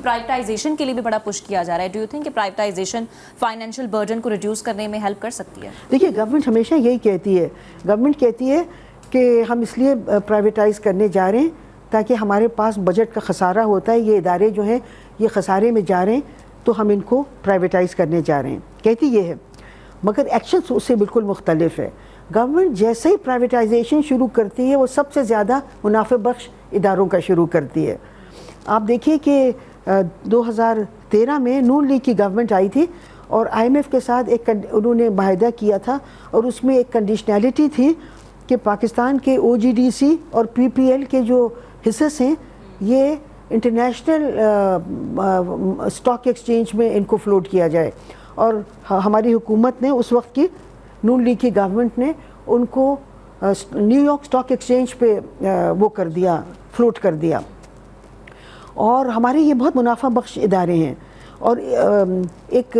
Privatisation کے لیے بھی بڑا پش کیا جا رہا ہے. ڈو یو تھنک کہ پرائیویٹائزیشن فائنینشیل برڈن کو ریڈیوس کرنے میں ہیلپ کر سکتی ہے؟ دیکھیے گورنمنٹ ہمیشہ یہی کہتی ہے، گورنمنٹ کہتی ہے کہ ہم اس لیے پرائیویٹائز کرنے جا رہے ہیں تاکہ ہمارے پاس بجٹ کا خسارہ ہوتا ہے، یہ ادارے جو ہیں یہ خسارے میں جا رہے ہیں تو ہم ان کو پرائیویٹائز کرنے جا رہے ہیں، کہتی یہ ہے. مگر ایکشن اس سے بالکل مختلف ہے. گورنمنٹ جیسے ہی پرائیویٹائزیشن شروع کرتی ہے وہ سب سے زیادہ منافع بخش اداروں کا شروع کرتی ہے. آپ دیکھیے کہ 2013 میں نون لیگ کی گورنمنٹ آئی تھی اور آئی ایم ایف کے ساتھ انہوں نے معاہدہ کیا تھا اور اس میں ایک کنڈیشنلٹی تھی کہ پاکستان کے او جی ڈی سی اور پی پی ایل کے جو حصص ہیں یہ انٹرنیشنل اسٹاک ایکسچینج میں ان کو فلوٹ کیا جائے. اور ہماری حکومت نے اس وقت کی نون لیگ کی گورنمنٹ نے ان کو نیو یارک اسٹاک ایکسچینج پہ وہ کر دیا، فلوٹ کر دیا. اور ہمارے یہ بہت منافع بخش ادارے ہیں. اور ایک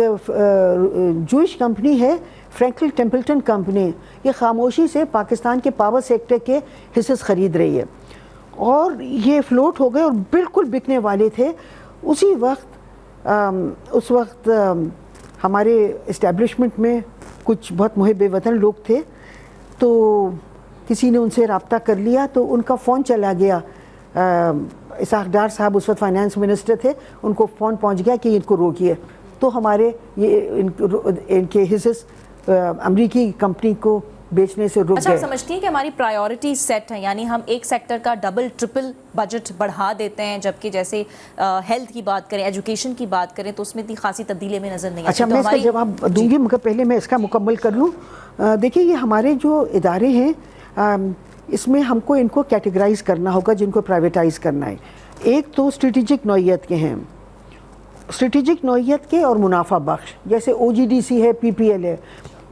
جوئش کمپنی ہے فرینکلن ٹیمپلٹن کمپنی، یہ خاموشی سے پاکستان کے پاور سیکٹر کے حصص خرید رہی ہے اور یہ فلوٹ ہو گئے اور بالکل بکنے والے تھے. اس وقت ہمارے اسٹیبلشمنٹ میں کچھ بہت محب وطن لوگ تھے تو کسی نے ان سے رابطہ کر لیا تو ان کا فون چلا گیا. اسحاق ڈار صاحب اس وقت فائنانس منسٹر تھے، ان کو فون پہنچ گیا کہ ان کو روکیے. تو ہمارے ان کے حصص امریکی کمپنی کو بیچنے سے رک گئے. اچھا، آپ سمجھتی ہیں کہ ہماری پرائیورٹی سیٹ ہیں، یعنی ہم ایک سیکٹر کا ڈبل ٹرپل بجٹ بڑھا دیتے ہیں جبکہ جیسے ہیلتھ کی بات کریں، ایجوکیشن کی بات کریں تو اس میں اتنی خاصی تبدیلی میں نظر نہیں آتی. اچھا، میں اس کا جواب دوں گی مگر پہلے میں اس کا مکمل کر لوں. دیکھیے یہ ہمارے جو ادارے ہیں اس میں ہم کو ان کو کیٹیگرائز کرنا ہوگا جن کو پرائیویٹائز کرنا ہے. ایک تو اسٹریٹجک نوعیت کے ہیں، اسٹریٹجک نوعیت کے اور منافع بخش، جیسے او جی ڈی سی ہے، پی پی ایل ہے،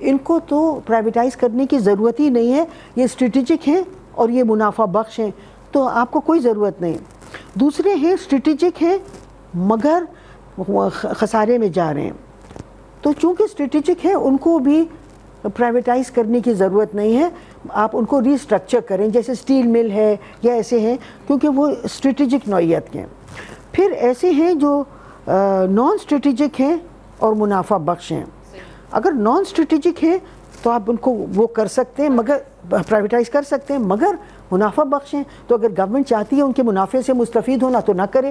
ان کو تو پرائیویٹائز کرنے کی ضرورت ہی نہیں ہے. یہ اسٹریٹجک ہیں اور یہ منافع بخش ہیں تو آپ کو کوئی ضرورت نہیں. دوسرے ہیں اسٹریٹجک ہیں مگر خسارے میں جا رہے ہیں تو چونکہ اسٹریٹجک ہیں ان کو بھی پرائیویٹائز کرنے کی ضرورت نہیں ہے. آپ ان کو ری اسٹرکچر کریں جیسے اسٹیل مل ہے یا ایسے ہیں کیونکہ وہ اسٹریٹجک نوعیت کے ہیں. پھر ایسے ہیں جو نان اسٹریٹجک ہیں اور منافع بخش ہیں. اگر نان اسٹریٹجک ہیں تو آپ ان کو وہ کر سکتے ہیں مگر پرائیویٹائز کر سکتے ہیں مگر منافع بخش ہیں تو اگر گورنمنٹ چاہتی ہے ان کے منافع سے مستفید ہونا تو نہ کرے.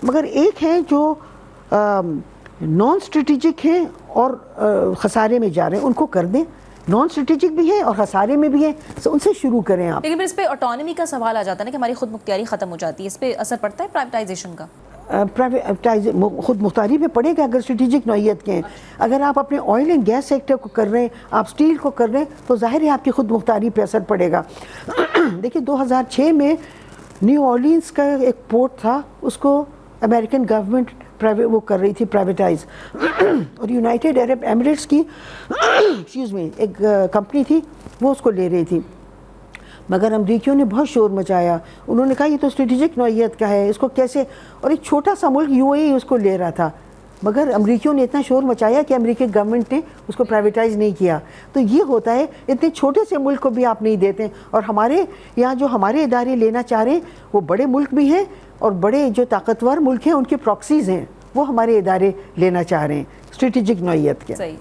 مگر ایک ہیں جو نان اسٹریٹجک ہیں اور خسارے میں جا رہے ہیں ان کو کر دیں. نان اسٹریٹجک بھی ہیں اور خسارے میں بھی ہیں تو ان سے شروع کریں آپ. لیکن پھر اس پہ آٹونومی کا سوال آ جاتا ہے نا کہ ہماری خود مختاری ختم ہو جاتی ہے، اس پہ اثر پڑتا ہے پرائیویٹائزیشن کا؟ خود مختاری پہ پڑے گا اگر اسٹریٹجک نوعیت کے ہیں. اگر آپ اپنے آئل اینڈ گیس سیکٹر کو کر رہے ہیں، آپ اسٹیل کو کر رہے ہیں تو ظاہر ہے آپ کی خود مختاری پہ اثر پڑے گا. دیکھیے 2006 میں نیو اورلینز کا ایک پورٹ تھا، اس کو امریکن گورنمنٹ وہ کر رہی تھی پرائیویٹائز اور یونائٹیڈ عرب ایمریٹس کی ایک کمپنی تھی وہ اس کو لے رہی تھی. مگر امریکیوں نے بہت شور مچایا، انہوں نے کہا یہ تو اسٹریٹجک نوعیت کا ہے، اس کو کیسے، اور ایک چھوٹا سا ملک یو اے ای اس کو لے رہا تھا. مگر امریکیوں نے اتنا شور مچایا کہ امریکی گورنمنٹ نے اس کو پرائیویٹائز نہیں کیا. تو یہ ہوتا ہے اتنے چھوٹے سے ملک کو بھی آپ نہیں دیتے. اور ہمارے یہاں جو ہمارے ادارے لینا چاہ رہے ہیں وہ بڑے ملک بھی ہیں اور بڑے جو طاقتور ملک ہیں ان کے پراکسیز ہیں، وہ ہمارے ادارے لینا چاہ رہے ہیں اسٹریٹجک نوعیت کے. صحیح.